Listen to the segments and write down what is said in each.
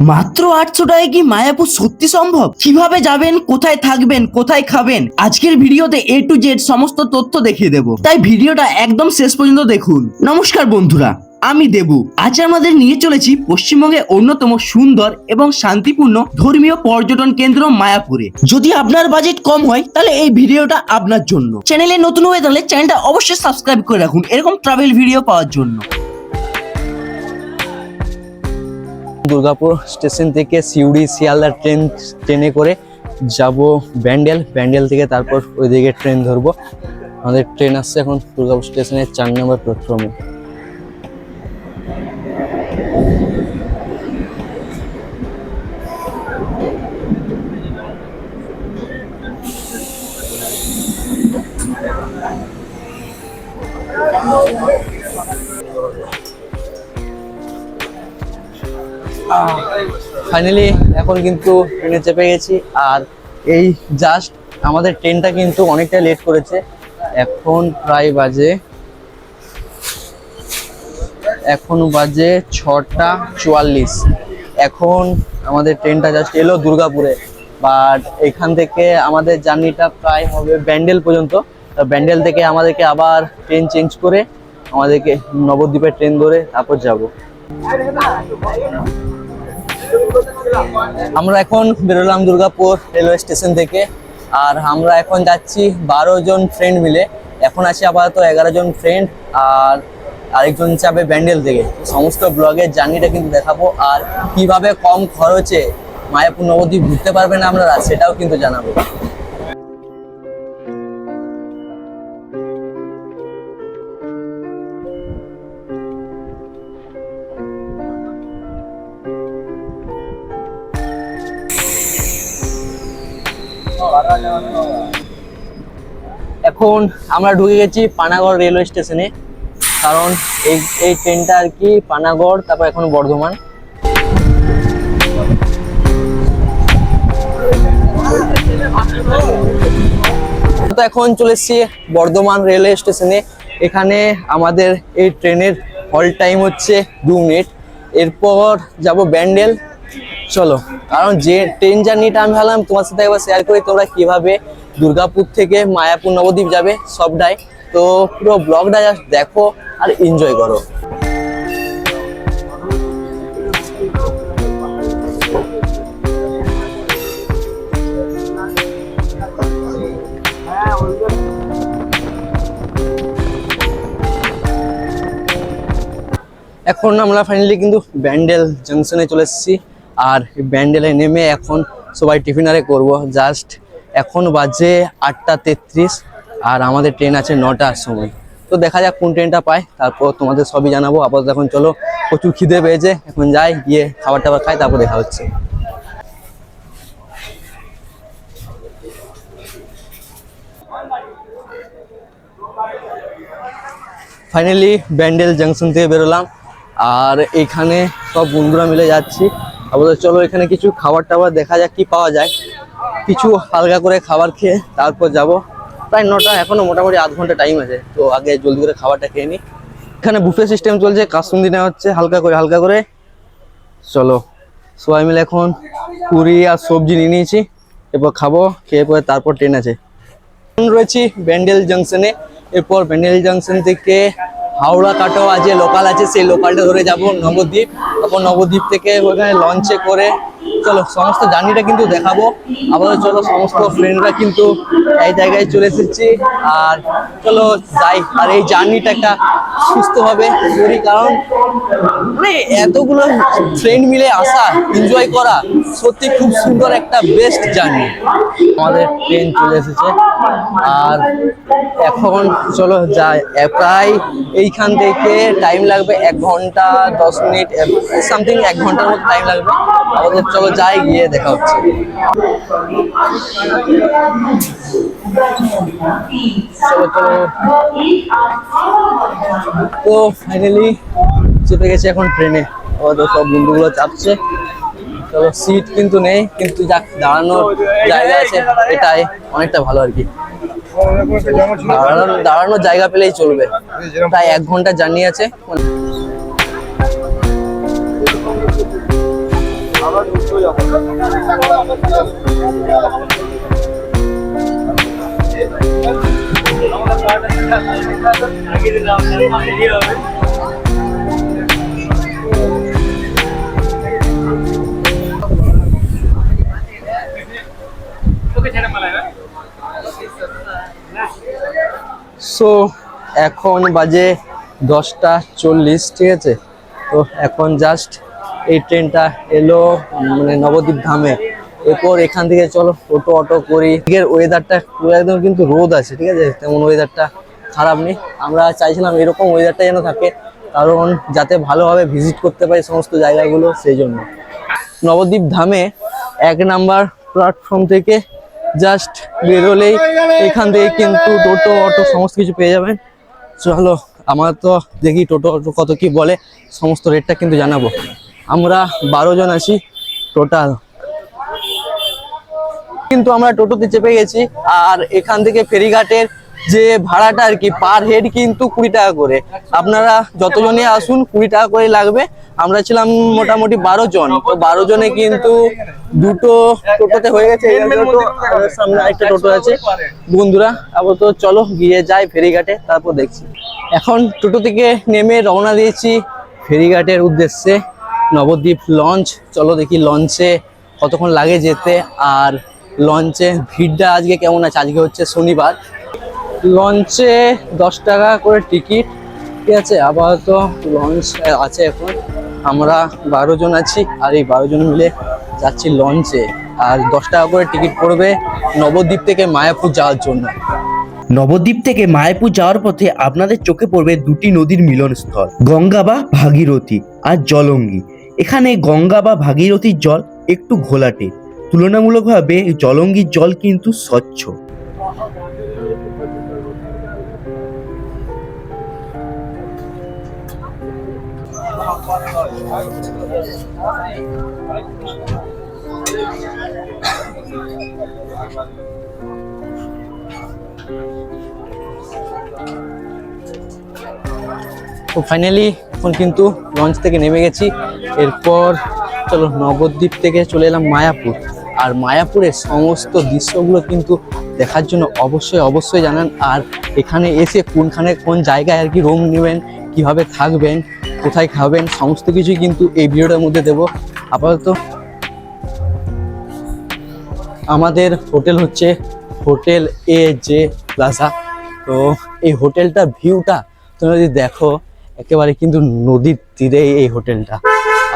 মাত্র 800 টাকায় কি মায়াপুর সত্যি সম্ভব? কিভাবে যাবেন, কোথায় থাকবেন, কোথায় খাবেন, আজকের ভিডিওতে A to Z সমস্ত তথ্য দেখিয়ে দেব, তাই ভিডিওটা একদম শেষ পর্যন্ত দেখুন। নমস্কার বন্ধুরা, আমি দেবু। আজ আমাদের নিয়ে চলেছি পশ্চিমবঙ্গের অন্যতম সুন্দর এবং শান্তিপূর্ণ ধর্মীয় পর্যটন কেন্দ্র মায়াপুরে। যদি আপনার বাজেট কম হয় তাহলে এই ভিডিওটা আপনার জন্য। চ্যানেলে নতুন হয়ে থাকলে চ্যানেলটা অবশ্যই সাবস্ক্রাইব করে রাখুন এরকম ট্রাভেল ভিডিও পাওয়ার জন্য। দুর্গাপুর স্টেশন থেকে সিউড়ি শিয়ালদা ট্রেনে করে যাব ব্যান্ডেল থেকে তারপর ওইদিকে ট্রেন ধরবো। আমাদের ট্রেন আসছে এখন দুর্গাপুর স্টেশনের 4 নম্বর প্ল্যাটফর্মে। ফাইনালি এখন কিন্তু ট্রেনে চেপে গেছি, আর এই জাস্ট আমাদের ট্রেনটা কিন্তু অনেকটা লেট করেছে। এখন প্রায় বাজে 6:44। এখন আমাদের ট্রেনটা জাস্ট এলো দুর্গাপুরে, বাট এখান থেকে আমাদের জার্নিটা প্রায় হবে ব্যান্ডেল পর্যন্ত। ব্যান্ডেল থেকে আমাদেরকে আবার ট্রেন চেঞ্জ করে আমাদেরকে নবদ্বীপের ট্রেন ধরে তারপর যাব। আমরা এখন বেরোলাম দুর্গাপুর রেলওয়ে স্টেশন থেকে, আর আমরা এখন যাচ্ছি 12 জন ফ্রেন্ড মিলে। এখন আছি আপাতত 11 জন ফ্রেন্ড, আর আরেকজন যাবে ব্যান্ডেল থেকে। সমস্ত ব্লগের জার্নিটা কিন্তু দেখাবো, আর কিভাবে কম খরচে মায়াপুর নবদ্বীপ ঘুরতে পারবেন আপনারা সেটাও কিন্তু জানাবো। এখন আমরা ঢুকে গেছি পানাগড় রেলওয়ে স্টেশনে, কারণ এই ট্রেনটা আর কি পানাগড় তারপর এখন বর্ধমান। তো এখন চলে এসেছি বর্ধমান রেলওয়ে স্টেশনে। এখানে আমাদের এই ট্রেনের হল্ট টাইম হচ্ছে 2 মিনিট। এরপর যাব ব্যান্ডেল। চলো, কারণ যে ট্রেন জার্নিটা আমি ভাবলাম তোমার সাথে একবার শেয়ার করি, তোমরা কিভাবে দুর্গাপুর থেকে মায়াপুর নবদ্বীপ যাবে সবটাই। তো পুরো ব্লগটা জাস্ট দেখো আর এনজয় করো। এখন আমরা ফাইনালি কিন্তু ব্যান্ডেল জাংশনে চলে এসেছি, আর ব্যান্ডেলে নেমে এখন সবাই টিফিনারে করব। জাস্ট এখন বাজে 8:33, আর আমাদের ট্রেন আছে 9টার সময়। তো দেখা যাক কোন ট্রেনটা পায়, তারপর তোমাদের সবই জানাবো। আপাতত এখন চলো, প্রচুর খিদে পেয়েছে, এখন যাই গিয়ে খাবার টাবার খাই, তারপর দেখা হচ্ছে। ফাইনালি ব্যান্ডেল জাংশন থেকে বেরোলাম, আর এখানে সব বন্ধুরা মিলে যাচ্ছি। আপাতত চলো এখানে কিছু খাবার টাবার দেখা যাক কি পাওয়া যায়। কিছু হালকা করে খাবার খেয়ে তারপর যাব। প্রায় 9টা, এখনো মোটামুটি আধ ঘন্টা টাইম আছে, তো আগে জলদি করে খাবারটা খেয়ে নিই। এখানে বুফে সিস্টেম চলছে, কাসুন্দি নেওয়া হচ্ছে হালকা করে। চলো সবাই মিলে এখন পুরি আর সবজি নিয়ে নিয়েছি, এরপর খাবো, খেয়ে পরে তারপর ট্রেন আছে। রয়েছি ব্যান্ডেল জাংশনে। এরপর ব্যান্ডেল জাংশন থেকে হাওড়া কাটোয়া যে লোকাল আছে সেই লোকালটা ধরে যাব নবদ্বীপ। তারপর নবদ্বীপ থেকে ওখানে লঞ্চে করে চলো সমস্ত জার্নিটা কিন্তু দেখাবো। আবার চলো সমস্ত ফ্রেন্ডরা কিন্তু এই জায়গায় চলে এসেছি, আর চলো যাই। আর এই জার্নিটা একটা সুস্থভাবে করি, কারণ মানে এতগুলো ফ্রেন্ড মিলে আসা, এনজয় করা সত্যি খুব সুন্দর একটা বেস্ট জার্নি। আমাদের ট্রেন চলে এসেছে, আর এখন চলো যাই। প্রায় এইখান থেকে টাইম লাগবে 1 ঘন্টা 10 মিনিট সামথিং, 1 ঘন্টার মতো টাইম লাগবে। আমাদের চলো যাই, গিয়ে দেখা হচ্ছে। চলো তো ফাইনালি চেপে গেছে এখন ট্রেনে। আমাদের সব বন্ধুগুলো চাপছে। চলো, সিট কিন্তু নেই, কিন্তু যাক দাঁড়ানোর জায়গা আছে, এটাই অনেকটা ভালো আর কি। দাঁড়ানোর জায়গা পেলেই চলবে। প্রায় 1 ঘন্টা জার্নি আছে। সো এখন বাজে 10:40, ঠিক আছে। তো এখন জাস্ট এই ট্রেনটা এলো মানে নবদ্বীপ ধামে। এরপর এখান থেকে চলো অটো করি। এর ওয়েদারটা পুরো একদম কিন্তু রোদ আছে, ঠিক আছে, তেমন ওয়েদারটা খারাপ নেই। আমরা চাইছিলাম এরকম ওয়েদারটা যেন থাকে, কারণ যাতে ভালোভাবে ভিজিট করতে পারি সমস্ত জায়গাগুলো, সেই জন্য। নবদ্বীপ ধামে 1 নাম্বার প্ল্যাটফর্ম থেকে জাস্ট বেরোলেই এখান থেকে কিন্তু টোটো অটো সমস্ত কিছু পেয়ে যাবেন। চলো আমার তো দেখি টোটো অটো কত কি বলে, সমস্ত রেটটা কিন্তু জানাবো। আমরা 12 জন আছি টোটাল, কিন্তু আমরা টোটোতে চেপে গেছি। আর এখান থেকে ফেরিঘাটের যে ভাড়াটা আর কি পার হেড কিন্তু 20 টাকা করে। আপনারা যতজনই আসুন 20 টাকা করে লাগবে। আমরা ছিলাম মোটামুটি 12 জন, তো 12 জনে কিন্তু দুটো টোটোতে হয়ে গেছে। সামনে একটা টোটো আছে বন্ধুরা। আবার তো চলো গিয়ে যাই ফেরিঘাটে, তারপর দেখছি। এখন টোটো থেকে নেমে রওনা দিয়েছি ফেরিঘাটের উদ্দেশ্যে, নবদ্বীপ লঞ্চ। চলো দেখি লঞ্চে কতক্ষণ লাগে যেতে, আর লঞ্চে ভিড়টা আজকে কেমন আছে। আজকে হচ্ছে শনিবার। লঞ্চে 10 টাকা করে টিকিট, ঠিক আছে। আপাতত লঞ্চ আছে এখন। আমরা 12 জন আছি, আর এই 12 জন মিলে যাচ্ছি লঞ্চে। আর 10 টাকা করে টিকিট পড়বে নবদ্বীপ থেকে মায়াপুর যাওয়ার জন্য। নবদ্বীপ থেকে মায়াপুর যাওয়ার পথে আপনাদের চোখে পড়বে দুটি নদীর মিলনস্থল, গঙ্গা বা ভাগীরথী আর জলঙ্গি। এখানে গঙ্গা বা ভাগীরথীর জল একটু ঘোলাটে, তুলনামূলকভাবে জলঙ্গির জল কিন্তু স্বচ্ছ। তো ফাইনালি এখন কিন্তু লঞ্চ থেকে নেমে গেছি। এরপর চলো নবদ্বীপ থেকে চলে এলাম মায়াপুর। আর মায়াপুরের সমস্ত দৃশ্যগুলো কিন্তু দেখার জন্য অবশ্যই জানান। আর এখানে এসে কোন জায়গায় আর কি রুম নেবেন, কিভাবে থাকবেন, কোথায় খাবেন, সমস্ত কিছুই কিন্তু এই ভিডিওটার মধ্যে দেবো। আপাতত আমাদের হোটেল হচ্ছে হোটেল AJ প্লাজা। তো এই হোটেলটা ভিউটা তোমরা যদি দেখো, একেবারে কিন্তু নদীর তীরে এই হোটেলটা।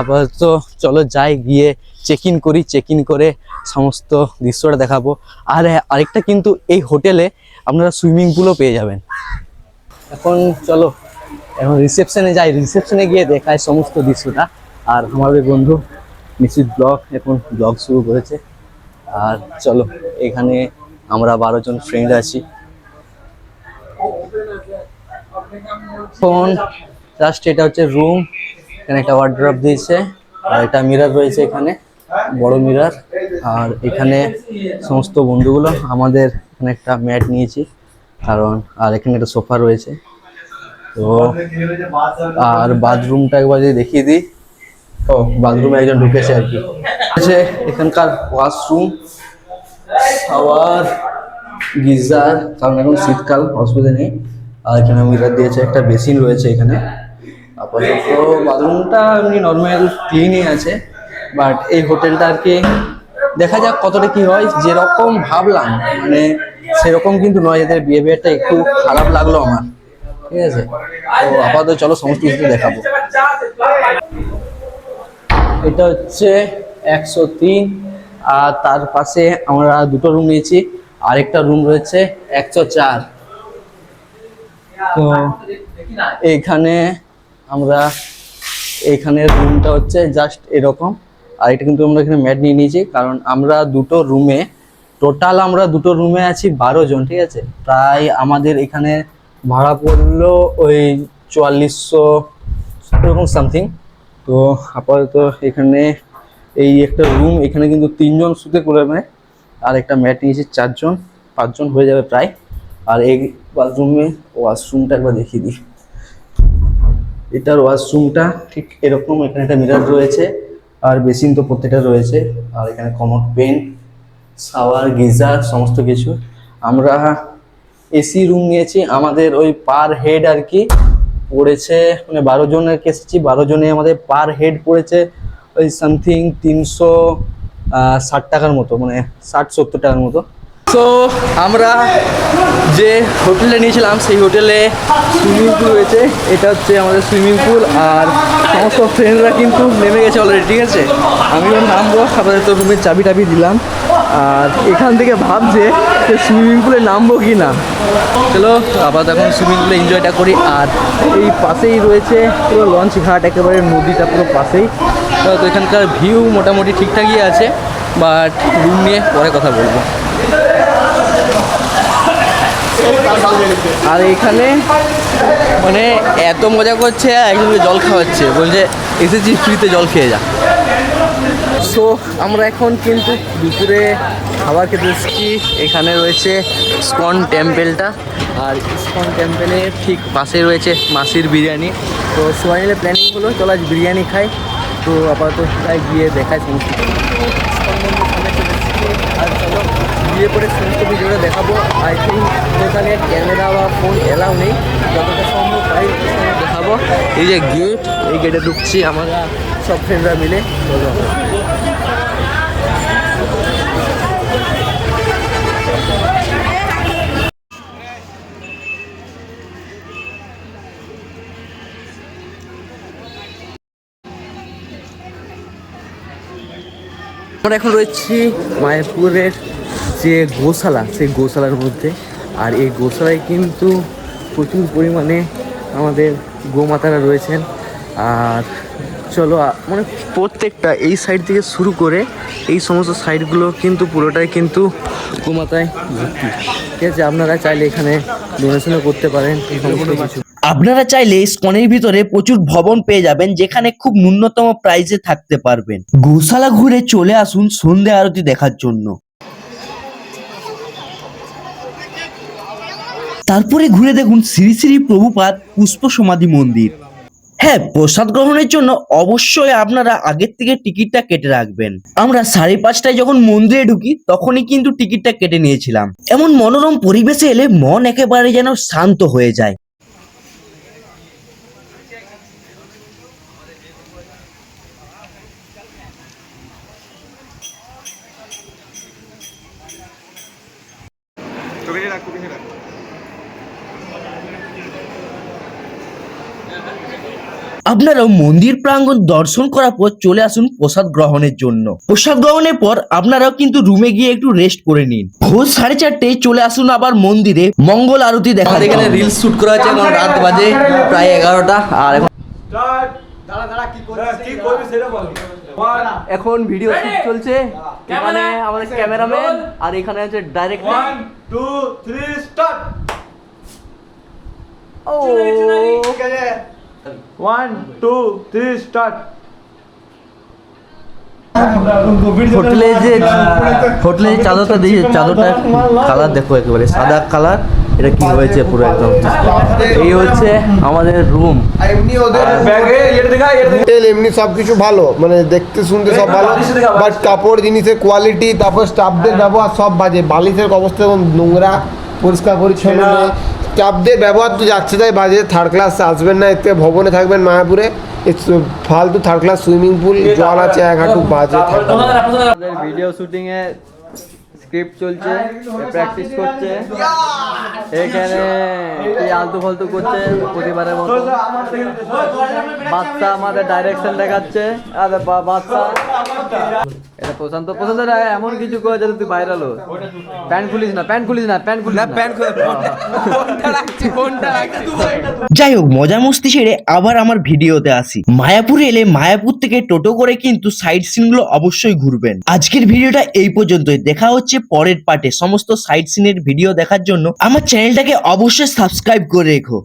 আপাতত চলো যাই, গিয়ে চেক ইন করে সমস্ত দৃশ্যটা দেখাবো। আর আরেকটা কিন্তু এই হোটেলে আপনারা সুইমিং পুলও পেয়ে যাবেন। এখন চলো এখন রিসেপশনে যাই, রিসেপশনে গিয়ে দেখায় সমস্ত দৃশ্যটা। আর আমাদের বন্ধু মিসির ব্লগ এখন ব্লগ শুরু করেছে। আর চলো এখানে আমরা 12 জন ফ্রেন্ড আছি। ফোন জাস্ট এটা হচ্ছে রুম, এখানে একটা ওয়ার্ড্রপ দিয়েছে, আর একটা মিরর রয়েছে এখানে, বড় মিরর। আর এখানে সমস্ত বন্ধুগুলো আমাদের এখানে একটা ম্যাট নিয়েছি কারণ, আর এখানে একটা সোফা রয়েছে। তো আর বাথরুমটা একবার যদি দেখিয়ে দিই। ও বাথরুমে একজন ঢুকেছে আর কি। এখানকার ওয়াশরুম, শাওয়ার, গিজার, কারণ এখন শীতকাল, অসুবিধা নেই। আর এখানে মিরর দিয়েছে, একটা বেসিন রয়েছে এখানে। আপাতত বাথরুমটা এমনি নর্মাল ক্লিনই আছে, বাট এই হোটেলটা আর কি দেখা যাক কতটা কি হয়। যেরকম ভাবলাম মানে সেরকম কিন্তু নয়, এদের বিহেভিয়ারটা একটু খারাপ লাগলো আমার, ঠিক আছে। তো আপাতত চলো সমস্ত কিছু দেখাবো। এটা হচ্ছে 103, আর তার পাশে আমরা দুটো রুম নিয়েছি, আরেকটা রুম রয়েছে 104। তো এইখানে আমরা এইখানের রুমটা হচ্ছে জাস্ট এরকম। আর এটা কিন্তু আমরা এখানে ম্যাট নিয়ে নিয়েছি, কারণ আমরা দুটো রুমে আছি 12 জন, ঠিক আছে। প্রায় আমাদের এখানে ভাড়া পড়লো ওই 4400 এরকম সামথিং। তো আপাতত এখানে এই একটা রুম, এখানে কিন্তু 3 জন শুতে করবে। আর একটা ম্যাট নিয়েছি 4 জন, 5 জন হয়ে যাবে প্রায়। আর এই বাথরুমে ওয়াশরুমটা একবার দেখিয়ে দিই। এটার ওয়াশরুমটা ঠিক এরকম, এখানে একটা মিরর রয়েছে, আর বেসিন তো প্রত্যেকটা রয়েছে। আর এখানে কমোড, পেন, শাওয়ার, গিজার সমস্ত কিছু। আমরা এসি রুম নিয়েছি, আমাদের ওই পার হেড আর কি পড়েছে, মানে 12 জনের এসেছি, 12 জনে আমাদের পার হেড পড়েছে ওই সামথিং 360 টাকার মতো, মানে 60-70 টাকার মতো। তো আমরা যে হোটেলে নিয়েছিলাম সেই হোটেলে সুইমিং পুল রয়েছে, এটা হচ্ছে আমাদের সুইমিং পুল। আর সমস্ত ফ্রেন্ডরা কিন্তু নেমে গেছে অলরেডি, ঠিক আছে। আমিও নামবো, আপনাদের তো রুমের চাবি টাবি দিলাম। আর এখান থেকে ভাবছে যে সুইমিং পুলে নামবো কি না। চলো আবার এখন সুইমিং পুলে এনজয়টা করি। আর এই পাশেই রয়েছে পুরো লঞ্চ ঘাট, একেবারে নদীটা পুরো পাশেই। তো এখানকার ভিউ মোটামুটি ঠিকঠাকই আছে, বাট রুম নিয়ে পরে কথা বলবো। আর এখানে মানে এত মজা করছে, একজনকে জল খাওয়াচ্ছে, বলছে এসেছি ফ্রিতে জল খেয়ে যা। সো আমরা এখন কিন্তু দুপুরে খাবার খেতে এসেছি। এখানে রয়েছে ইসকন টেম্পেলটা, আর ইসকন টেম্পেলের ঠিক পাশে রয়েছে মাসির বিরিয়ানি। তো সবাই মিলে প্ল্যানিং হলো চলো আজ বিরিয়ানি খাই। তো আপাতত তাই গিয়ে দেখাই সমস্ত আর চলো গিয়ে পরে সমস্ত ভিডিওটা দেখাবো। আই থিঙ্ক ওখানে ক্যামেরা বা ফোন এলাও নেই, যতটা সম্ভব তাই দেখাবো। এই যে গেট, এই গেটে ঢুকছি আমরা সব ফ্রেন্ডরা মিলে। চলো আমরা এখন রয়েছি মায়াপুরের যে গোশালা, সেই গোশালার মধ্যে। আর এই গোশালায় কিন্তু প্রচুর পরিমাণে আমাদের গোমাতারা রয়েছেন। আর চলো মানে প্রত্যেকটা এই সাইড থেকে শুরু করে এই সমস্ত সাইডগুলো কিন্তু পুরোটাই কিন্তু গোমাতায় ভর্তি, ঠিক আছে। আপনারা চাইলে এখানে ডোনেশনও করতে পারেন এই সমস্ত কিছু। আপনারা চাইলে ইসকনের ভিতরে প্রচুর ভবন পেয়ে যাবেন, যেখানে খুব ন্যূনতম প্রাইসে থাকতে পারবেন। গোশালা ঘুরে চলে আসুন সন্ধ্যা আরতি দেখার জন্য। তারপরে ঘুরে দেখুন শ্রী শ্রী প্রভুপাদ পুষ্প সমাধি মন্দির। হ্যাঁ, প্রসাদ গ্রহণের জন্য অবশ্যই আপনারা আগের থেকে টিকিটটা কেটে রাখবেন। আমরা 5:30টায় যখন মন্দিরে ঢুকি তখনই কিন্তু টিকিটটা কেটে নিয়েছিলাম। এমন মনোরম পরিবেশে এলে মন একেবারে যেন শান্ত হয়ে যায়। আপনারাও মন্দির প্রাঙ্গণ দর্শন করার পর চলে আসুন প্রসাদ গ্রহণের জন্য। প্রসাদ গ্রহণের পর আপনারাও কিন্তু রুমে গিয়ে একটু রেস্ট করে নিন। ভোর 4:30টায় চলে আসুন আবার মন্দিরে মঙ্গল আরতি দেখা। এখানে রিলস শুট করা হচ্ছে, এখন রাত বাজে প্রায় 11টা। আর এখন এখন ভিডিও শুট চলছে, এখানে আমাদের ক্যামেরাম্যান আর এখানে আছে ডাইরেক্টর। 1 2 3 স্টার্ট। ও 1 2 3 স্টার্ট। হোটেলে যে চাদরটা দিয়েছে, চাদরটা কালার দেখো, একেবারে সাদা কালার। এটা কি হয়েছে পুরো একদম। এই হচ্ছে আমাদের রুম। এমনি ওদের ব্যাগে এটা দেখা হোটেল এমনি সবকিছু ভালো, মানে দেখতে শুনতে সব ভালো, বাট কাপড় জিনিসের কোয়ালিটি, তারপর স্টাফদের ব্যবহার সব বাজে। বালিশের অবস্থা এবং নোংরা, পরিষ্কার পরিচ্ছন্ন নেই। স্টাফদের ব্যবহার তো যাচ্ছে তাই বাজে। থার্ড ক্লাস আসবেন না, এতে ভবনে থাকবেন মায়াপুরে। ফালতু থার্ড ক্লাস সুইমিং পুল, জল আছে এক হাঁটু, বাজে থাকবে। আমাদের ভিডিও শুটিং এ স্ক্রিপ্ট চলছে, প্র্যাকটিস করছে। এখানে কি আলতু ফালতু করছে প্রতিবারের মতো। বাচ্চা আমাদের ডাইরেকশন দেখাচ্ছে। আরে বাচ্চা এটা প্রশান্ত এমন কিছু করে যাতে তুই ভাইরাল হো। প্যান্ট খুলিস না, প্যান্ট খুলিস না, প্যান্ট খুলিস না, প্যান্ট খুলে যাই হোক, মজা মস্তি ছেড়ে আবার আমার ভিডিওতে আসি। মায়াপুরে এলে মায়াপুর থেকে টোটো করে কিন্তু সাইট সিন গুলো অবশ্যই ঘুরবেন। আজকের ভিডিওটা এই পর্যন্তই, দেখা হচ্ছে পরের পার্টে। সমস্ত সাইট সিনের ভিডিও দেখার জন্য আমার চ্যানেলটাকে অবশ্যই সাবস্ক্রাইব করে রেখো।